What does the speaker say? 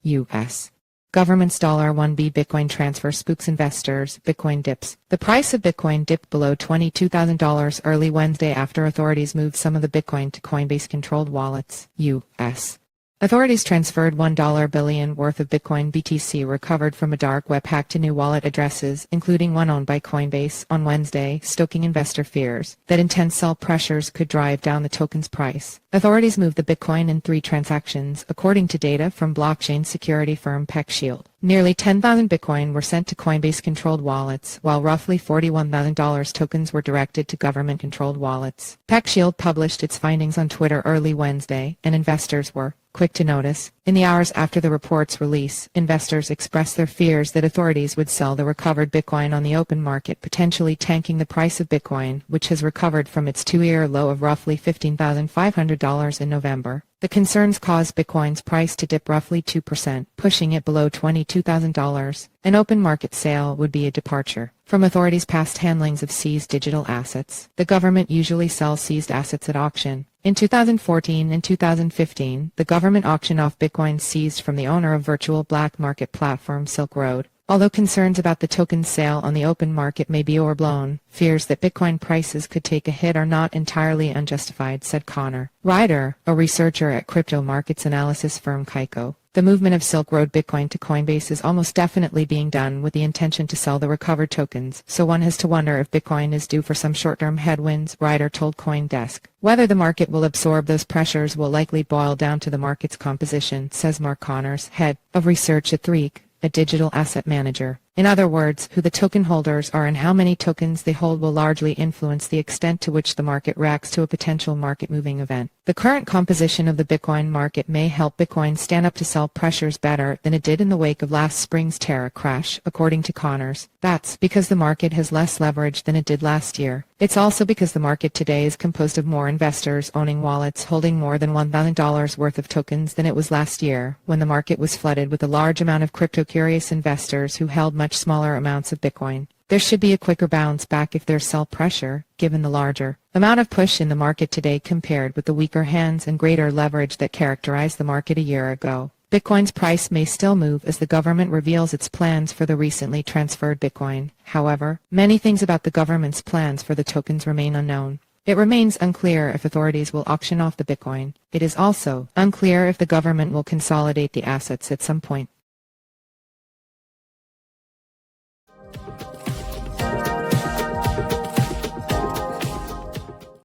U.S. Government's $1B Bitcoin transfer spooks investors, Bitcoin dips. The price of Bitcoin dipped below $22,000 early Wednesday after authorities moved some of the Bitcoin to Coinbase-controlled wallets, U.S. Authorities transferred $1 billion worth of Bitcoin BTC recovered from a dark web hack to new wallet addresses, including one owned by Coinbase, on Wednesday, stoking investor fears that intense sell pressures could drive down the token's price. Authorities moved the Bitcoin in 3 transactions, according to data from blockchain security firm PeckShield. Nearly 10,000 Bitcoin were sent to Coinbase-controlled wallets, while roughly $41,000 tokens were directed to government-controlled wallets. PeckShield published its findings on Twitter early Wednesday, and investors were quick to notice. In the hours after the report's release, investors expressed their fears that authorities would sell the recovered Bitcoin on the open market, potentially tanking the price of Bitcoin, which has recovered from its 2-year low of roughly $15,500 in November. The concerns caused Bitcoin's price to dip roughly 2%, pushing it below $22,000. An open market sale would be a departure from authorities' past handlings of seized digital assets. The government usually sells seized assets at auction. In 2014 and 2015, the government auctioned off Bitcoin seized from the owner of virtual black market platform Silk Road. Although concerns about the token's sale on the open market may be overblown, fears that Bitcoin prices could take a hit are not entirely unjustified, said Connor Ryder, a researcher at crypto markets analysis firm Kaiko. The movement of Silk Road Bitcoin to Coinbase is almost definitely being done with the intention to sell the recovered tokens, so one has to wonder if Bitcoin is due for some short-term headwinds, Ryder told CoinDesk. Whether the market will absorb those pressures will likely boil down to the market's composition, says Mark Connors, head of research at Threek, a digital asset manager. In other words, who the token holders are and how many tokens they hold will largely influence the extent to which the market reacts to a potential market-moving event. The current composition of the Bitcoin market may help Bitcoin stand up to sell pressures better than it did in the wake of last spring's Terra crash, according to Connors. That's because the market has less leverage than it did last year. It's also because the market today is composed of more investors owning wallets holding more than $1,000 worth of tokens than it was last year, when the market was flooded with a large amount of crypto-curious investors who held much smaller amounts of Bitcoin. There should be a quicker bounce back if there's sell pressure, given the larger amount of push in the market today compared with the weaker hands and greater leverage that characterized the market a year ago. Bitcoin's price may still move as the government reveals its plans for the recently transferred Bitcoin. However, many things about the government's plans for the tokens remain unknown. It remains unclear if authorities will auction off the Bitcoin. It is also unclear if the government will consolidate the assets at some point.